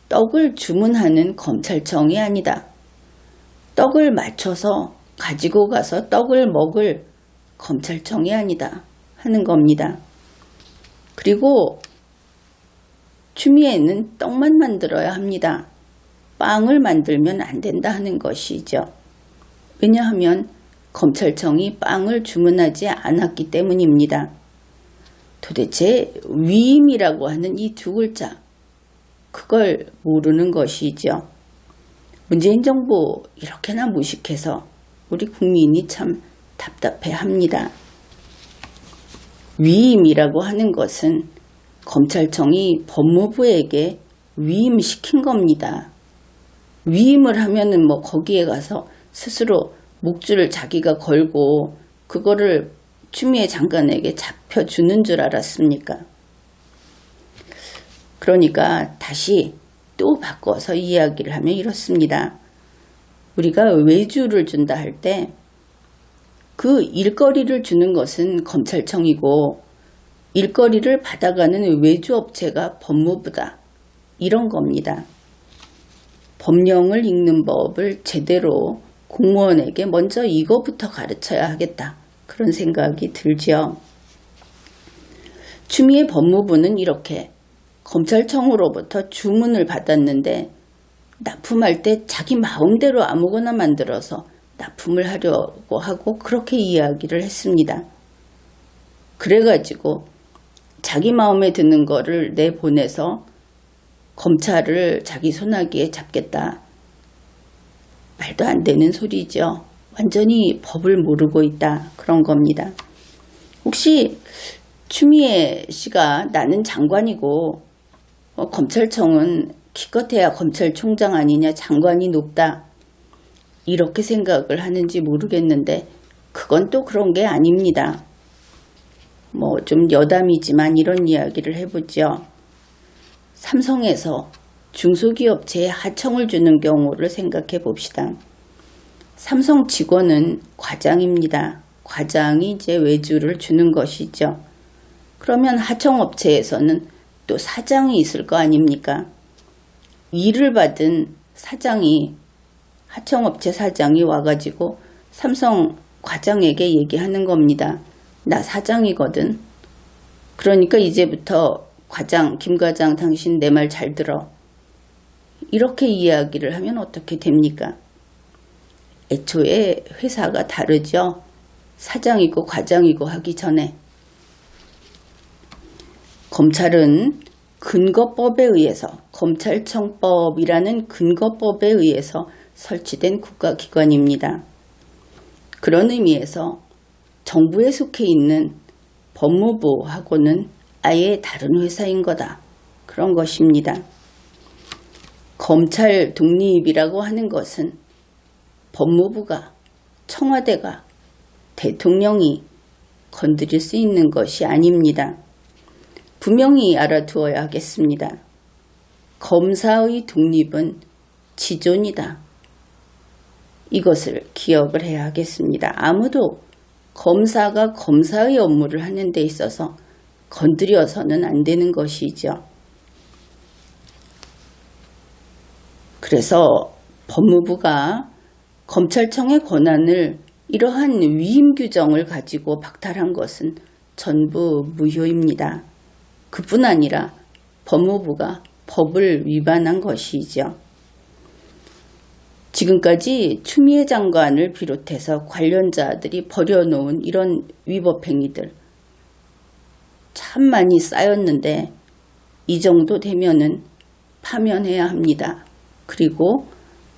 떡을 주문하는 검찰청이 아니다. 떡을 맞춰서 가지고 가서 떡을 먹을 검찰청이 아니다 하는 겁니다. 그리고 추미애는 떡만 만들어야 합니다. 빵을 만들면 안 된다 하는 것이죠. 왜냐하면 검찰청이 빵을 주문하지 않았기 때문입니다. 도대체 위임이라고 하는 이 두 글자, 그걸 모르는 것이죠. 문재인 정부 이렇게나 무식해서 우리 국민이 참 답답해합니다. 위임이라고 하는 것은 검찰청이 법무부에게 위임시킨 겁니다. 위임을 하면은 거기에 가서 스스로 목줄을 자기가 걸고 그거를 추미애 장관에게 잡혀주는 줄 알았습니까? 그러니까 다시 또 바꿔서 이야기를 하면 이렇습니다. 우리가 외주를 준다 할 때 그 일거리를 주는 것은 검찰청이고 일거리를 받아가는 외주업체가 법무부다. 이런 겁니다. 법령을 읽는 법을 제대로 공무원에게 먼저 이거부터 가르쳐야 하겠다. 그런 생각이 들죠. 추미애 법무부는 이렇게 검찰청으로부터 주문을 받았는데 납품할 때 자기 마음대로 아무거나 만들어서 납품을 하려고 하고 그렇게 이야기를 했습니다. 그래가지고 자기 마음에 드는 거를 내보내서 검찰을 자기 손아귀에 잡겠다. 말도 안 되는 소리죠. 완전히 법을 모르고 있다. 그런 겁니다. 혹시 추미애 씨가 나는 장관이고 검찰청은 기껏해야 검찰총장 아니냐, 장관이 높다. 이렇게 생각을 하는지 모르겠는데 그건 또 그런 게 아닙니다. 좀 여담이지만 이런 이야기를 해보죠. 삼성에서 중소기업체에 하청을 주는 경우를 생각해 봅시다. 삼성 직원은 과장입니다. 과장이 이제 외주를 주는 것이죠. 그러면 하청업체에서는 또 사장이 있을 거 아닙니까? 일을 받은 사장이, 하청업체 사장이 와가지고 삼성 과장에게 얘기하는 겁니다. 나 사장이거든. 그러니까 이제부터 과장, 김 과장 당신 내 말 잘 들어. 이렇게 이야기를 하면 어떻게 됩니까? 애초에 회사가 다르죠. 사장이고 과장이고 하기 전에. 검찰은 근거법에 의해서, 검찰청법이라는 근거법에 의해서 설치된 국가기관입니다. 그런 의미에서 정부에 속해 있는 법무부하고는 아예 다른 회사인 거다. 그런 것입니다. 검찰 독립이라고 하는 것은 법무부가, 청와대가, 대통령이 건드릴 수 있는 것이 아닙니다. 분명히 알아두어야 하겠습니다. 검사의 독립은 지존이다. 이것을 기억을 해야 하겠습니다. 아무도 검사가 검사의 업무를 하는 데 있어서 건드려서는 안 되는 것이죠. 그래서 법무부가 검찰청의 권한을 이러한 위임 규정을 가지고 박탈한 것은 전부 무효입니다. 그뿐 아니라 법무부가 법을 위반한 것이죠. 지금까지 추미애 장관을 비롯해서 관련자들이 벌여놓은 이런 위법 행위들 참 많이 쌓였는데 이 정도 되면은 파면해야 합니다. 그리고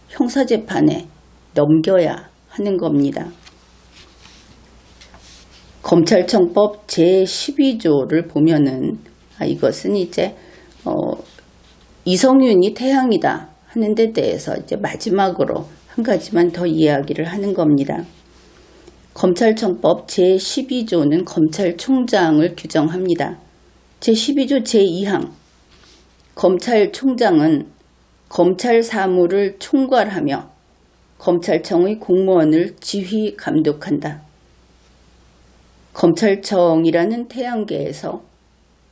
형사재판에 넘겨야 하는 겁니다. 검찰청법 제12조를 보면은 이것은 이제 이성윤이 태양이다 하는 데 대해서 이제 마지막으로 한 가지만 더 이야기를 하는 겁니다. 검찰청법 제12조는 검찰총장을 규정합니다. 제12조 제2항 검찰총장은 검찰 사무를 총괄하며 검찰청의 공무원을 지휘 감독한다. 검찰청이라는 태양계에서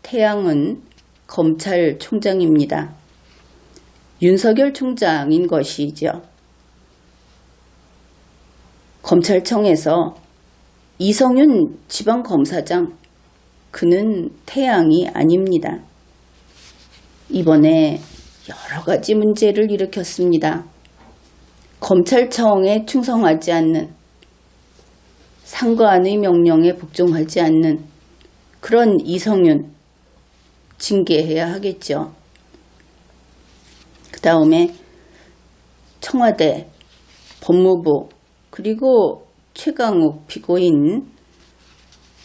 태양은 검찰총장입니다. 윤석열 총장인 것이죠. 검찰청에서 이성윤 지방검사장, 그는 태양이 아닙니다. 이번에 여러 가지 문제를 일으켰습니다. 검찰청에 충성하지 않는, 상관의 명령에 복종하지 않는 그런 이성윤 징계해야 하겠죠. 그 다음에 청와대, 법무부, 그리고 최강욱 피고인,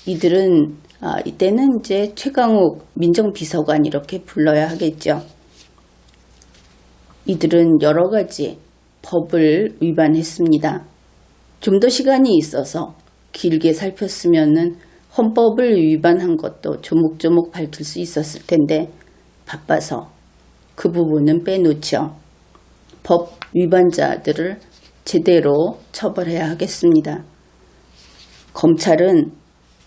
이들은 이때는 이제 최강욱 민정비서관 이렇게 불러야 하겠죠. 이들은 여러 가지 법을 위반했습니다. 좀 더 시간이 있어서 길게 살폈으면은 헌법을 위반한 것도 조목조목 밝힐 수 있었을 텐데 바빠서 그 부분은 빼놓죠. 법 위반자들을 제대로 처벌해야 하겠습니다. 검찰은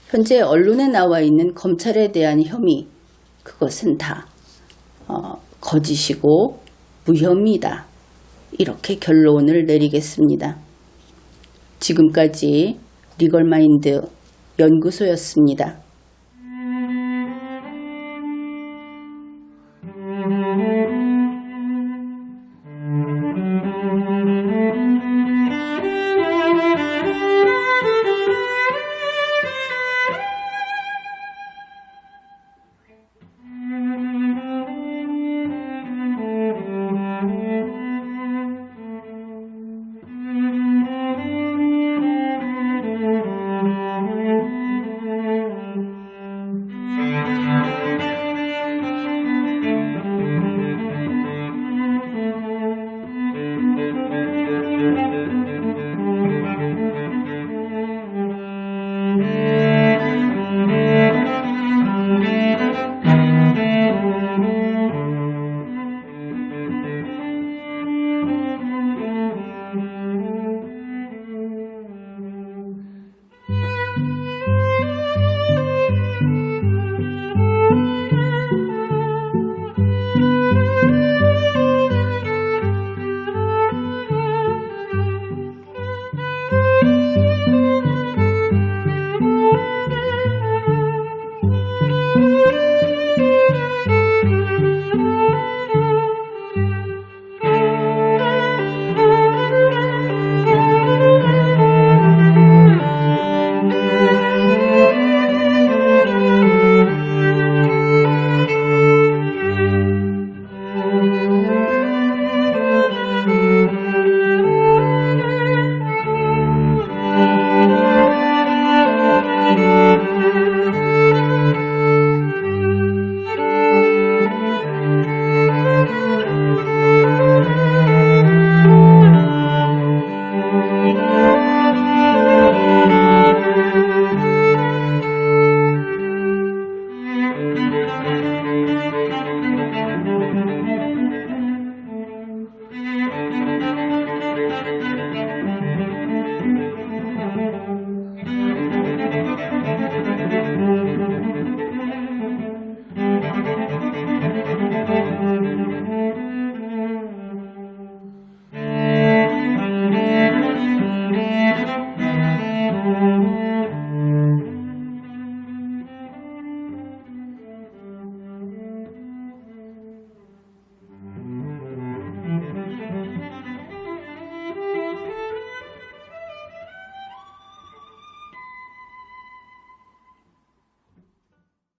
현재 언론에 나와 있는 검찰에 대한 혐의, 그것은 다 거짓이고 무혐의다, 이렇게 결론을 내리겠습니다. 지금까지 리걸마인드 연구소였습니다.